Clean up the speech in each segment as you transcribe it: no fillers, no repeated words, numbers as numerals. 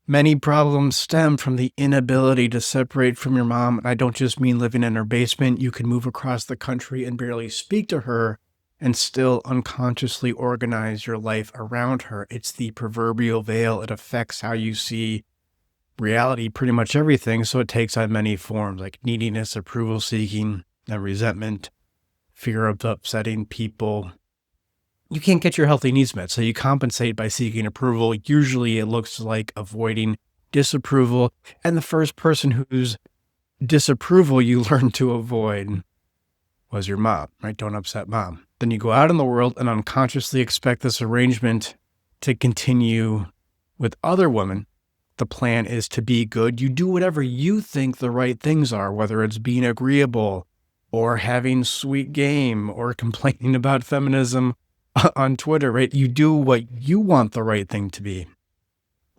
Many problems stem from the inability to separate from your mom. And I don't just mean living in her basement. You can move across the country and barely speak to her and still unconsciously organize your life around her. It's the proverbial veil. It affects how you see reality, pretty much everything. So it takes on many forms like neediness, approval seeking, and resentment, fear of upsetting people. You can't get your healthy needs met, so you compensate by seeking approval. Usually it looks like avoiding disapproval. And the first person whose disapproval you learn to avoid was your mom, right? Don't upset mom. Then you go out in the world and unconsciously expect this arrangement to continue with other women. The plan is to be good. You do whatever you think the right things are, whether it's being agreeable or having sweet game or complaining about feminism on Twitter, right? You do what you want the right thing to be.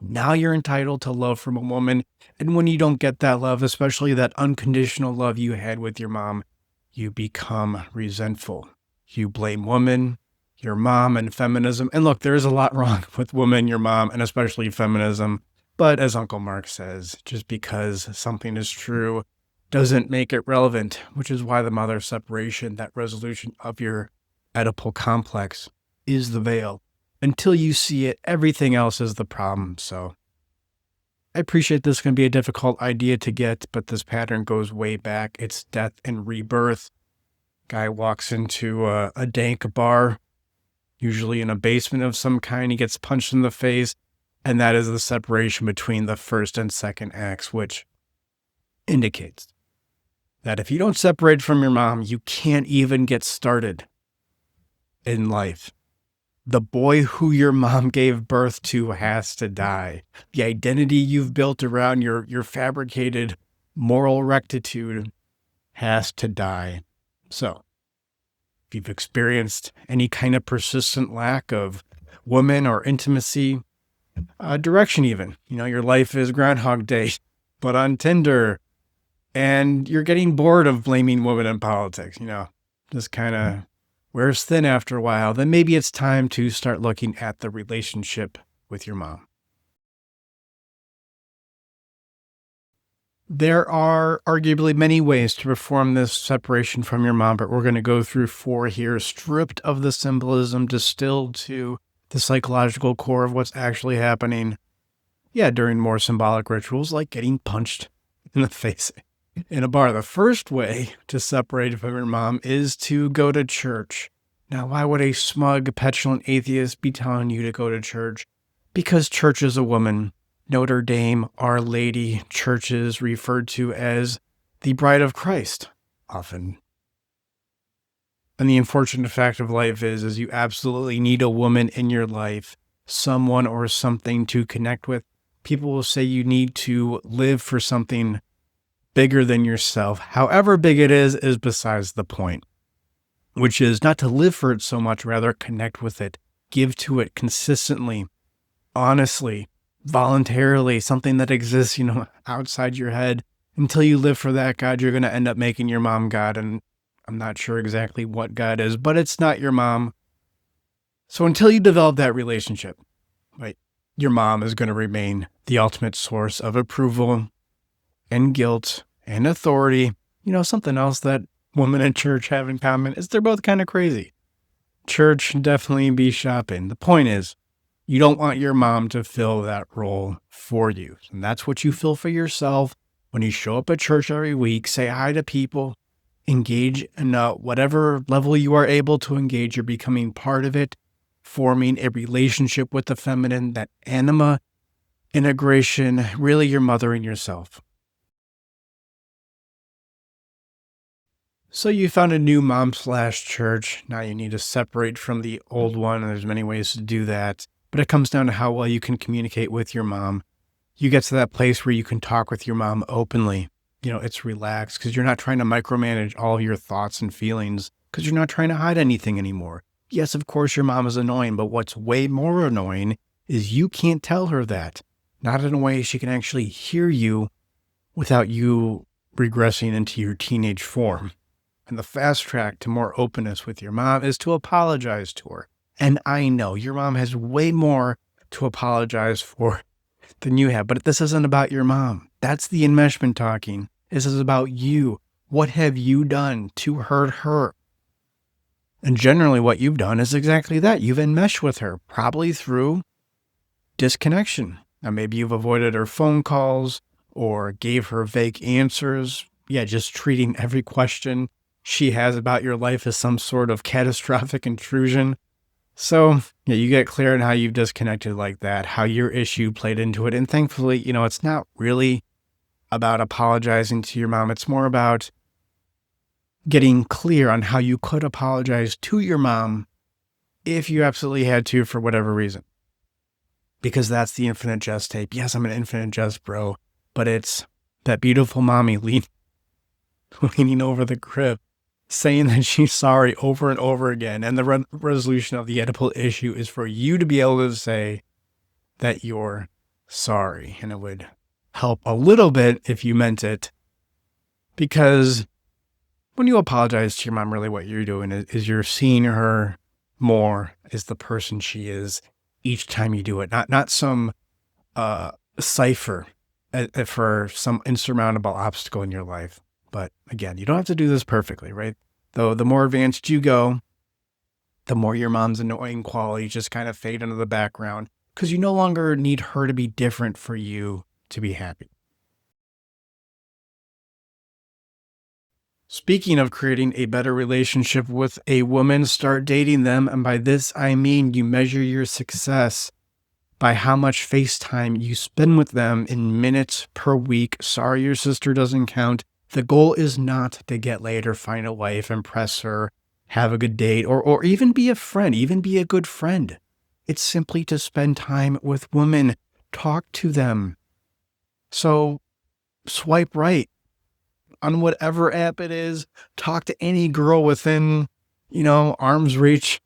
Now you're entitled to love from a woman. And when you don't get that love, especially that unconditional love you had with your mom, you become resentful. You blame women, your mom, and feminism. And look, there is a lot wrong with women, your mom, and especially feminism. But as Uncle Mark says, just because something is true doesn't make it relevant, which is why the mother separation, that resolution of your Oedipal complex, is the veil. Until you see it, everything else is the problem. So I appreciate this can be a difficult idea to get, but this pattern goes way back. It's death and rebirth. Guy walks into a dank bar, usually in a basement of some kind. He gets punched in the face, and that is the separation between the first and second acts, which indicates that if you don't separate from your mom, you can't even get started in life. The boy who your mom gave birth to has to die. The identity you've built around your fabricated moral rectitude has to die. So, if you've experienced any kind of persistent lack of women or intimacy, direction even, your life is Groundhog Day, but on Tinder, and you're getting bored of blaming women in politics, just kind of wears thin after a while, then maybe it's time to start looking at the relationship with your mom. There are arguably many ways to perform this separation from your mom, but we're going to go through 4 here, stripped of the symbolism, distilled to the psychological core of what's actually happening. Yeah, during more symbolic rituals like getting punched in the face in a bar. The first way to separate from your mom is to go to church. Now, why would a smug, petulant atheist be telling you to go to church? Because church is a woman. Notre Dame, Our Lady, church is referred to as the bride of Christ, often. And the unfortunate fact of life is you absolutely need a woman in your life, someone or something to connect with. People will say you need to live for something bigger than yourself. However big it is besides the point, which is not to live for it so much, rather connect with it, give to it consistently, honestly, voluntarily, something that exists, outside your head. Until you live for that God, you're going to end up making your mom God. And I'm not sure exactly what God is, but it's not your mom. So until you develop that relationship, right, your mom is going to remain the ultimate source of approval and guilt and authority. Something else that women in church have in common is they're both kind of crazy. Church definitely be shopping. The point is, you don't want your mom to fill that role for you. And that's what you fill for yourself when you show up at church every week, say hi to people, engage in whatever level you are able to engage. You're becoming part of it, forming a relationship with the feminine, that anima integration, really you're mothering yourself. So you found a new mom/church. Now you need to separate from the old one, and there's many ways to do that. But it comes down to how well you can communicate with your mom. You get to that place where you can talk with your mom openly. It's relaxed because you're not trying to micromanage all of your thoughts and feelings because you're not trying to hide anything anymore. Yes, of course, your mom is annoying, but what's way more annoying is you can't tell her that. Not in a way she can actually hear you without you regressing into your teenage form. And the fast track to more openness with your mom is to apologize to her. And I know your mom has way more to apologize for than you have. But this isn't about your mom. That's the enmeshment talking. This is about you. What have you done to hurt her? And generally what you've done is exactly that. You've enmeshed with her, probably through disconnection. Now, maybe you've avoided her phone calls or gave her vague answers. Yeah, just treating every question she has about your life as some sort of catastrophic intrusion. So, yeah, you get clear on how you've disconnected like that, how your issue played into it. And thankfully, it's not really about apologizing to your mom. It's more about getting clear on how you could apologize to your mom if you absolutely had to for whatever reason. Because that's the infinite jest tape. Yes, I'm an infinite jest bro, but it's that beautiful mommy leaning over the crib, saying that she's sorry over and over again. And the resolution of the Oedipal issue is for you to be able to say that you're sorry. And it would help a little bit if you meant it, because when you apologize to your mom, really what you're doing is you're seeing her more as the person she is each time you do it, not some cipher for some insurmountable obstacle in your life. But again, you don't have to do this perfectly, right? Though the more advanced you go, the more your mom's annoying qualities just kind of fade into the background, because you no longer need her to be different for you to be happy. Speaking of creating a better relationship with a woman, start dating them. And by this, I mean you measure your success by how much FaceTime you spend with them in minutes per week. Sorry, your sister doesn't count. The goal is not to get laid or find a wife, impress her, have a good date, or even be a friend, even be a good friend. It's simply to spend time with women, talk to them. So swipe right on whatever app it is, talk to any girl within, arm's reach.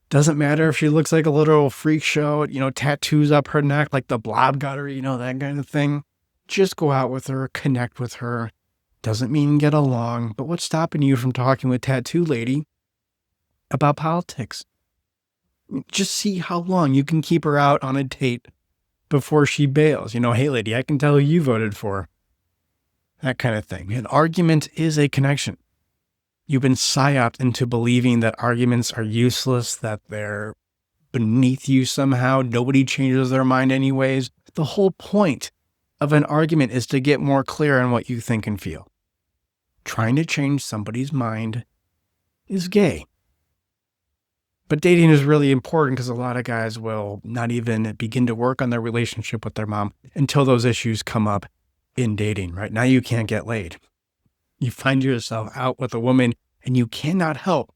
Doesn't matter if she looks like a little freak show, tattoos up her neck, like the Blob got her, that kind of thing. Just go out with her, connect with her. Doesn't mean get along, but what's stopping you from talking with Tattoo Lady about politics? Just see how long you can keep her out on a date before she bails. Hey lady, I can tell who you voted for. That kind of thing. An argument is a connection. You've been psyoped into believing that arguments are useless, that they're beneath you somehow. Nobody changes their mind anyways. The whole point of an argument is to get more clear on what you think and feel. Trying to change somebody's mind is gay. But dating is really important because a lot of guys will not even begin to work on their relationship with their mom until those issues come up in dating, right? Now you can't get laid. You find yourself out with a woman and you cannot help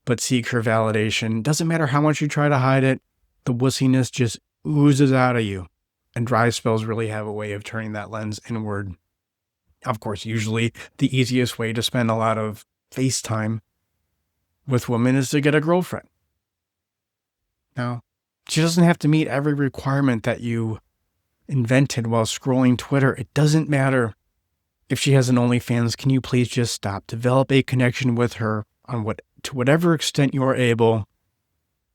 but seek her validation. Doesn't matter how much you try to hide it, the wussiness just oozes out of you. And dry spells really have a way of turning that lens inward. Of course, usually the easiest way to spend a lot of FaceTime with women is to get a girlfriend. Now, she doesn't have to meet every requirement that you invented while scrolling Twitter. It doesn't matter if she has an OnlyFans. Can you please just stop? Develop a connection with her to whatever extent you're able.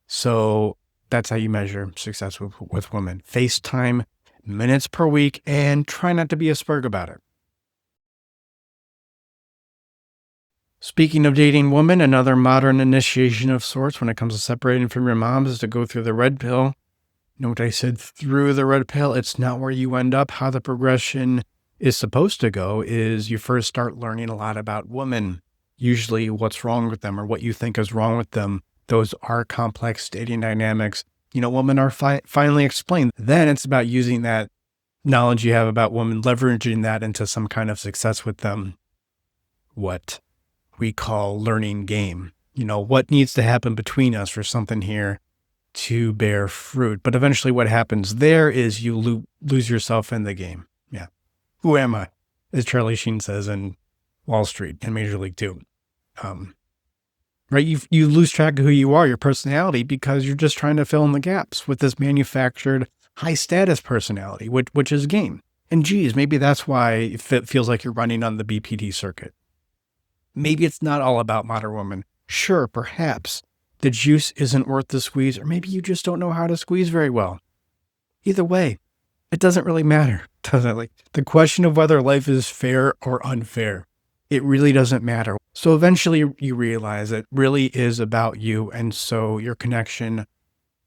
So that's how you measure success with women. FaceTime, minutes per week, and try not to be a spurg about it. Speaking of dating women, another modern initiation of sorts when it comes to separating from your moms is to go through the red pill. Note I said through the red pill. It's not where you end up. How the progression is supposed to go is you first start learning a lot about women, usually what's wrong with them or what you think is wrong with them. Those are complex dating dynamics. Women are finally explained. Then it's about using that knowledge you have about women, leveraging that into some kind of success with them. What we call learning game. What needs to happen between us for something here to bear fruit. But eventually what happens there is you lose yourself in the game. Yeah. Who am I? As Charlie Sheen says in Wall Street and Major League 2. Right? You lose track of who you are, your personality, because you're just trying to fill in the gaps with this manufactured high status personality, which is game. And geez, maybe that's why it feels like you're running on the BPD circuit. Maybe it's not all about modern women. Sure, perhaps the juice isn't worth the squeeze, or maybe you just don't know how to squeeze very well. Either way, it doesn't really matter, does it? Like the question of whether life is fair or unfair, it really doesn't matter. So eventually you realize it really is about you. And so your connection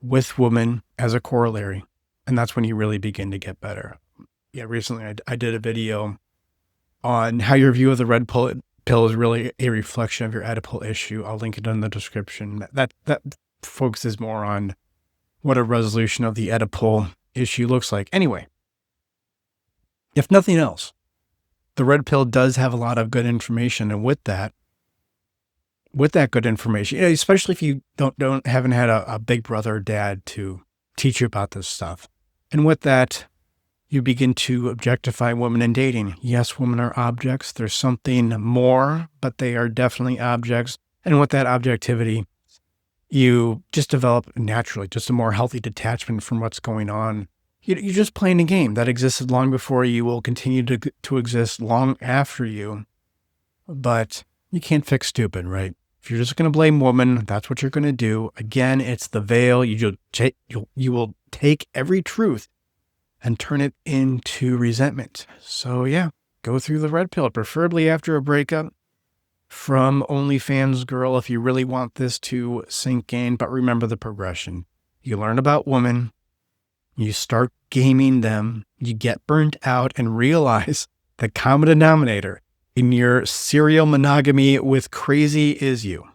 with women as a corollary. And that's when you really begin to get better. Yeah, recently I did a video on how your view of the pill is really a reflection of your Oedipal issue. I'll link it in the description. That focuses more on what a resolution of the Oedipal issue looks like. Anyway, if nothing else, the red pill does have a lot of good information. And with that good information, especially if you haven't had a big brother or dad to teach you about this stuff. And with that, you begin to objectify women in dating. Yes, women are objects. There's something more, but they are definitely objects. And with that objectivity, you just develop naturally just a more healthy detachment from what's going on. You're just playing a game that existed long before you, will continue to exist long after you. But you can't fix stupid, right? If you're just going to blame women, that's what you're going to do. Again, it's the veil. You will take every truth and turn it into resentment. So yeah, go through the red pill, preferably after a breakup from OnlyFans girl if you really want this to sink in. But remember the progression. You learn about women, you start gaming them, you get burnt out and realize the common denominator in your serial monogamy with crazy is you.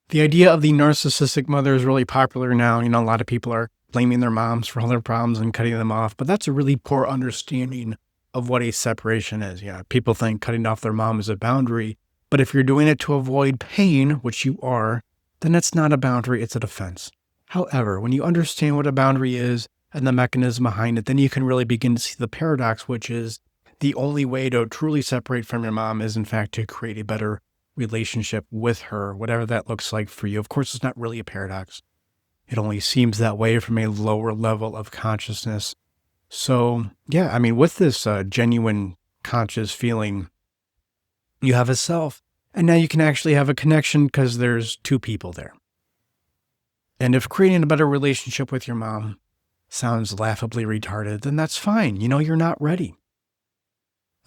The idea of the narcissistic mother is really popular now. A lot of people are blaming their moms for all their problems and cutting them off, but that's a really poor understanding of what a separation is. Yeah, people think cutting off their mom is a boundary, but if you're doing it to avoid pain, which you are, then it's not a boundary, it's a defense. However, when you understand what a boundary is and the mechanism behind it, then you can really begin to see the paradox, which is the only way to truly separate from your mom is, in fact, to create a better relationship with her, whatever that looks like for you. Of course, it's not really a paradox. It only seems that way from a lower level of consciousness. So, yeah, with this genuine conscious feeling, you have a self, and now you can actually have a connection because there's two people there. And if creating a better relationship with your mom sounds laughably retarded, then that's fine. You're not ready.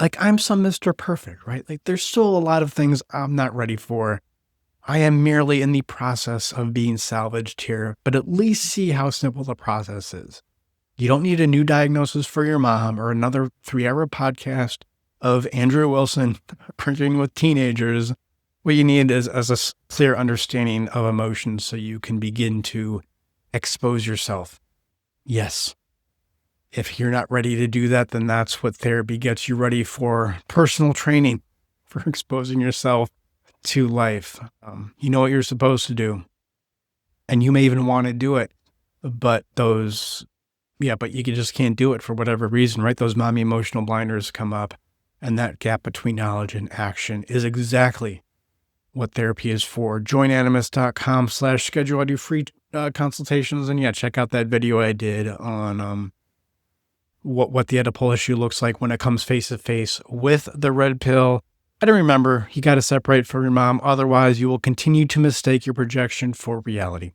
Like, I'm some Mr. Perfect, right? Like, there's still a lot of things I'm not ready for. I am merely in the process of being salvaged here, but at least see how simple the process is. You don't need a new diagnosis for your mom or another 3-hour podcast of Andrew Wilson working with teenagers. What you need is a clear understanding of emotions so you can begin to expose yourself. Yes. If you're not ready to do that, then that's what therapy gets you ready for. Personal training for exposing yourself to life. You know what you're supposed to do. And you may even want to do it. But you just can't do it for whatever reason, right? Those mommy emotional blinders come up. And that gap between knowledge and action is exactly what therapy is for. Joinanimus.com/schedule. I do free consultations. And check out that video I did on what the Oedipal issue looks like when it comes face to face with the red pill. And remember, you got to separate from your mom. Otherwise, you will continue to mistake your projection for reality.